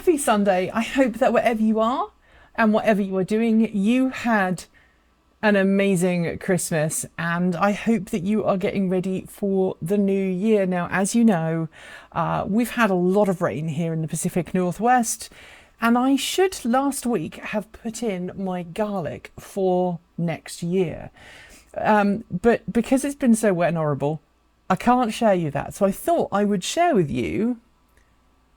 Happy Sunday. I hope that wherever you are and whatever you are doing, you had an amazing Christmas, and I hope that you are getting ready for the new year. Now, as you know, we've had a lot of rain here in the Pacific Northwest, and I should last week have put in my garlic for next year. But because it's been so wet and horrible, I can't share you that. So I thought I would share with you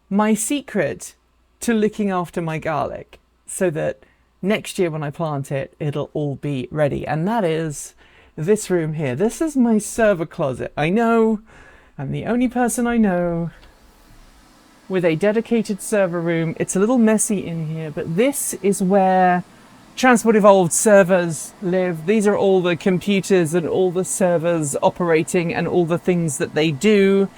my secret to looking after my garlic so that next year when I plant it, it'll all be ready. And that is this room here. This is my server closet. I know I'm the only person I know with a dedicated server room. It's a little messy in here, but this is where Transport Evolved servers live. These are all the computers and all the servers operating and all the things that they do.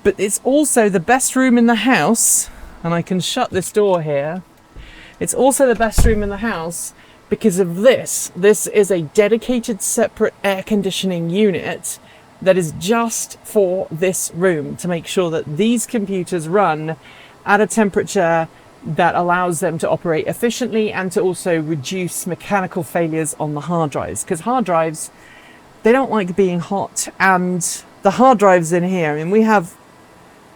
But it's also the best room in the house, and I can shut this door here. It's also the best room in the house because of this. This is a dedicated separate air conditioning unit that is just for this room to make sure that these computers run at a temperature that allows them to operate efficiently and to also reduce mechanical failures on the hard drives. Because hard drives, they don't like being hot. And the hard drives in here, I mean, we have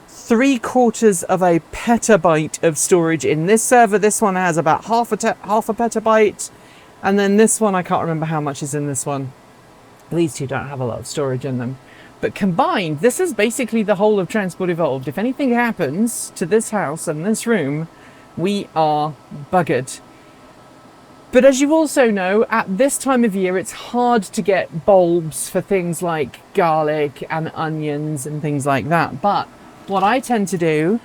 3/4 of a petabyte of storage in this server. This one has about half a petabyte. And then this one, I can't remember how much is in this one. These two don't have a lot of storage in them. But combined, this is basically the whole of Transport Evolved. If anything happens to this house and this room, we are buggered. But as you also know, at this time of year, it's hard to get bulbs for things like garlic and onions and things like that. But what I tend to do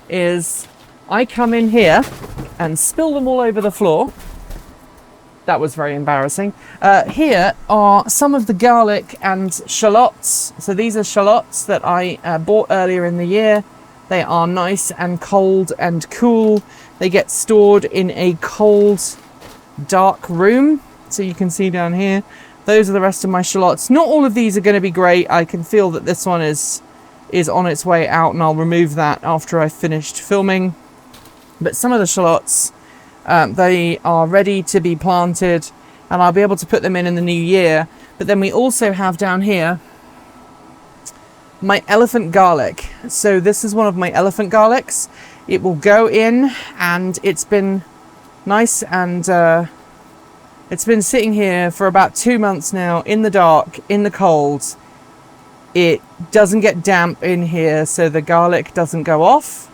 is I come in here and spill them all over the floor. That was very embarrassing. Here are some of the garlic and shallots. So these are shallots that I bought earlier in the year. They are nice and cold and cool. They get stored in a cold, dark room. So you can see down here, those are the rest of my shallots. Not all of these are going to be great. I can feel that this one is on its way out, and I'll remove that after I've finished filming. But some of the shallots, they are ready to be planted, and I'll be able to put them in the new year. But then we also have down here my elephant garlic. So this is one of my elephant garlics. It will go in, and it's been nice, and it's been sitting here for about 2 months now in the dark, in the cold. It doesn't get damp in here, so the garlic doesn't go off,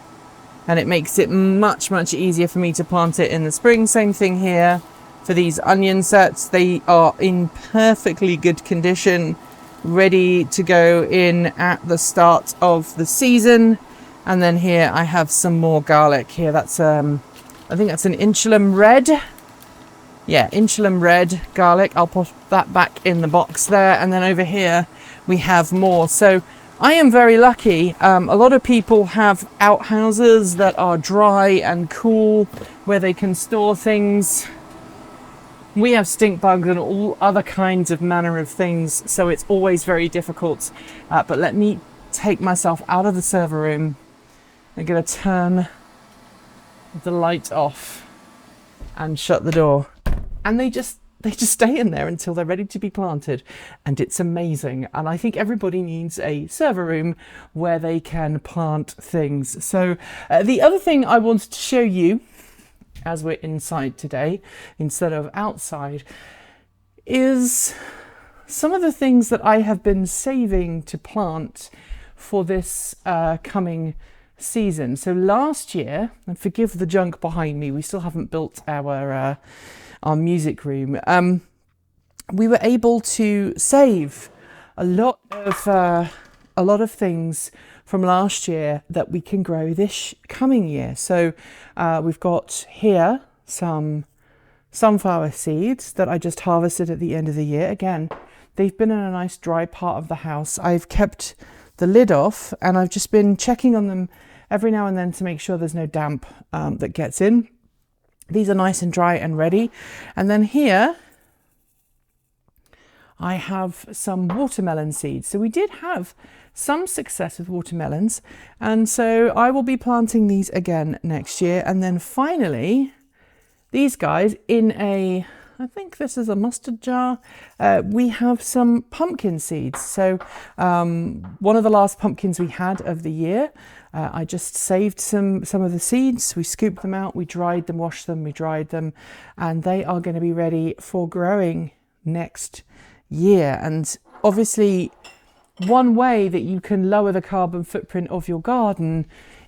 and it makes it much easier for me to plant it in the spring. Same thing here for these onion sets. They are in perfectly good condition, ready to go in at the start of the season. And then here I have some more garlic here. That's I think that's an Insulum red. Yeah, Insulum red garlic. I'll put that back in the box there. And then over here we have more. So I am very lucky. A lot of people have outhouses that are dry and cool where they can store things. We have stink bugs and all other kinds of manner of things, so it's always very difficult. But let me take myself out of the server room. I'm going to turn the light off and shut the door. And they just stay in there until they're ready to be planted. And it's amazing. And I think everybody needs a server room where they can plant things. So the other thing I wanted to show you, as we're inside today instead of outside, is some of the things that I have been saving to plant for this coming season. So last year, and forgive the junk behind me, we still haven't built our music room. We were able to save a lot of things from last year that we can grow this coming year. So we've got here some sunflower seeds that I just harvested at the end of the year. Again, they've been in a nice dry part of the house. I've kept the lid off, and I've just been checking on them every now and then to make sure there's no damp that gets in. These are nice and dry and ready. And then here I have some watermelon seeds. So we did have some success with watermelons. And so I will be planting these again next year. And then finally, these guys in I think this is a mustard jar. We have some pumpkin seeds. So one of the last pumpkins we had of the year, I just saved some of the seeds. We scooped them out, we dried them, washed them, we dried them, and they are going to be ready for growing next year. And obviously, one way that you can lower the carbon footprint of your garden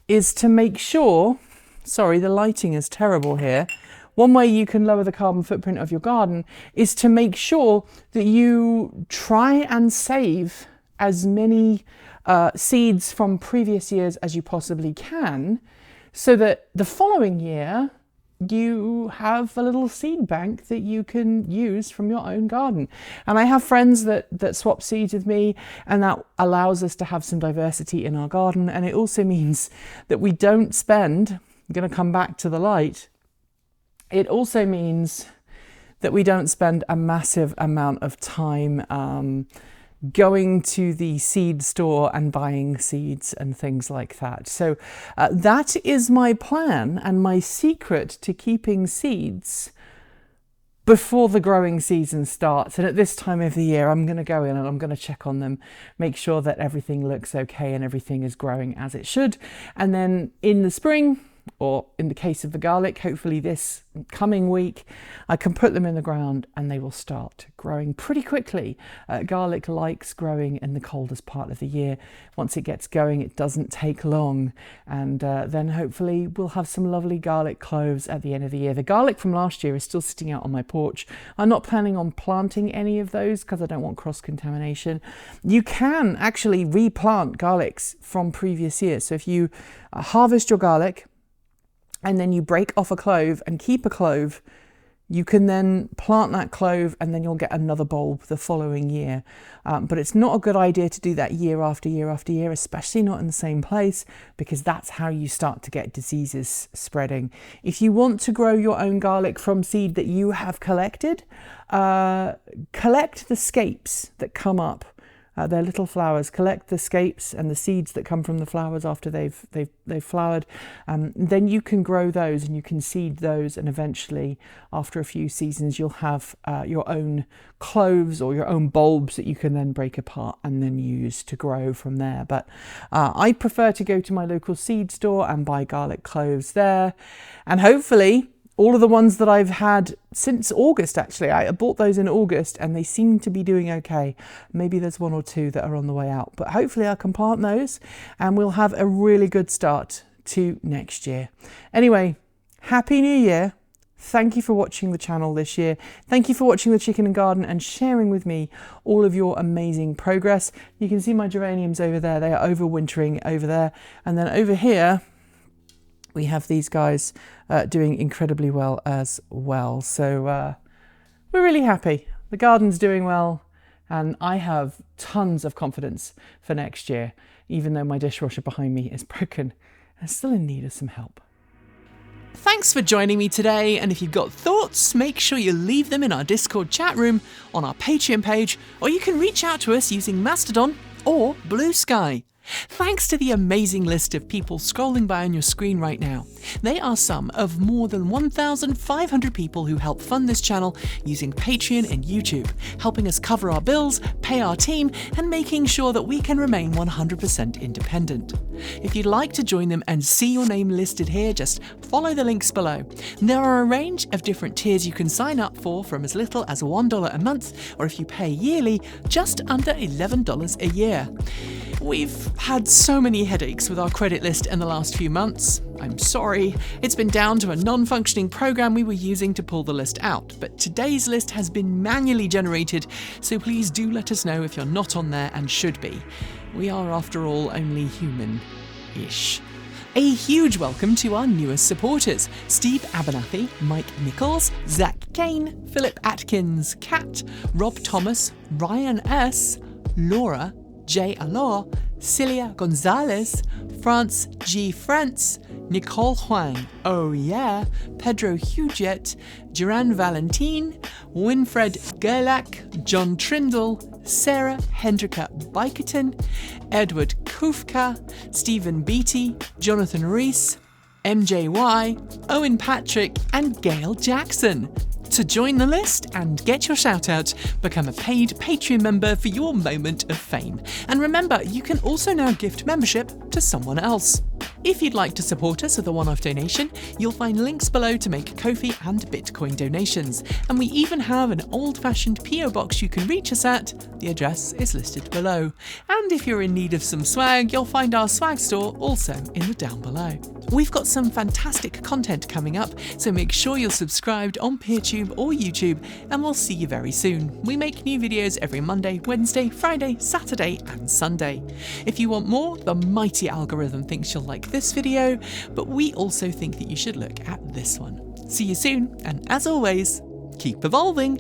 is to make sure, sorry, the lighting is terrible here. One way you can lower the carbon footprint of your garden is to make sure that you try and save as many seeds from previous years as you possibly can, so that the following year you have a little seed bank that you can use from your own garden. And I have friends that swap seeds with me, and that allows us to have some diversity in our garden. And it also means that we don't spend, I'm going to come back to the light, it also means that we don't spend a massive amount of time going to the seed store and buying seeds and things like that. So that is my plan and my secret to keeping seeds before the growing season starts. And at this time of the year, I'm going to go in and I'm going to check on them, make sure that everything looks okay and everything is growing as it should. And then in the spring, or in the case of the garlic, hopefully this coming week, I can put them in the ground and they will start growing pretty quickly. Garlic likes growing in the coldest part of the year. Once it gets going, it doesn't take long. And then hopefully we'll have some lovely garlic cloves at the end of the year. The garlic from last year is still sitting out on my porch. I'm not planning on planting any of those because I don't want cross-contamination. You can actually replant garlics from previous years. So if you harvest your garlic, and then you break off a clove and keep a clove, you can then plant that clove and then you'll get another bulb the following year. But it's not a good idea to do that year after year after year, especially not in the same place, because that's how you start to get diseases spreading. If you want to grow your own garlic from seed that you have collected, collect the scapes that come up. They're little flowers. Collect the scapes and the seeds that come from the flowers after they've flowered. Then you can grow those and you can seed those, and eventually, after a few seasons, you'll have your own cloves or your own bulbs that you can then break apart and then use to grow from there. But I prefer to go to my local seed store and buy garlic cloves there, and hopefully all of the ones that I've had since August, actually, I bought those in August and they seem to be doing okay. Maybe there's one or two that are on the way out, but hopefully I can plant those and we'll have a really good start to next year. Anyway, Happy New Year. Thank you for watching the channel this year. Thank you for watching the Chicken and Garden and sharing with me all of your amazing progress. You can see my geraniums over there. They are overwintering over there. And then over here, we have these guys doing incredibly well as well. So we're really happy. The garden's doing well, and I have tons of confidence for next year, even though my dishwasher behind me is broken and still in need of some help. Thanks for joining me today, and if you've got thoughts, make sure you leave them in our Discord chat room, on our Patreon page, or you can reach out to us using Mastodon or Blue Sky. Thanks to the amazing list of people scrolling by on your screen right now. They are some of more than 1,500 people who help fund this channel using Patreon and YouTube, helping us cover our bills, pay our team, and making sure that we can remain 100% independent. If you'd like to join them and see your name listed here, just follow the links below. There are a range of different tiers you can sign up for, from as little as $1 a month, or if you pay yearly, just under $11 a year. We've had so many headaches with our credit list in the last few months. I'm sorry, it's been down to a non-functioning program we were using to pull the list out, but today's list has been manually generated, so please do let us know if you're not on there and should be. We are, after all, only human-ish. A huge welcome to our newest supporters: Steve Abernathy, Mike Nichols, Zach Kane, Philip Atkins, Kat, Rob Thomas, Ryan S., Laura, Jay Alor, Celia Gonzalez, France G. France, Nicole Huang, oh yeah, Pedro Huget, Duran Valentin, Winfred Gerlach, John Trindle, Sarah Hendrika Biketon, Edward Kufka, Stephen Beatty, Jonathan Rees, MJY, Owen Patrick, and Gail Jackson. To join the list and get your shout out, become a paid Patreon member for your moment of fame. And remember, you can also now gift membership to someone else. If you'd like to support us with a one-off donation, you'll find links below to make Ko-fi and Bitcoin donations. And we even have an old-fashioned PO box you can reach us at. The address is listed below. And if you're in need of some swag, you'll find our swag store also in the down below. We've got some fantastic content coming up, so make sure you're subscribed on PeerTube or YouTube, and we'll see you very soon. We make new videos every Monday, Wednesday, Friday, Saturday, and Sunday. If you want more, the mighty algorithm thinks you'll like this video, but we also think that you should look at this one. See you soon, and as always, keep evolving!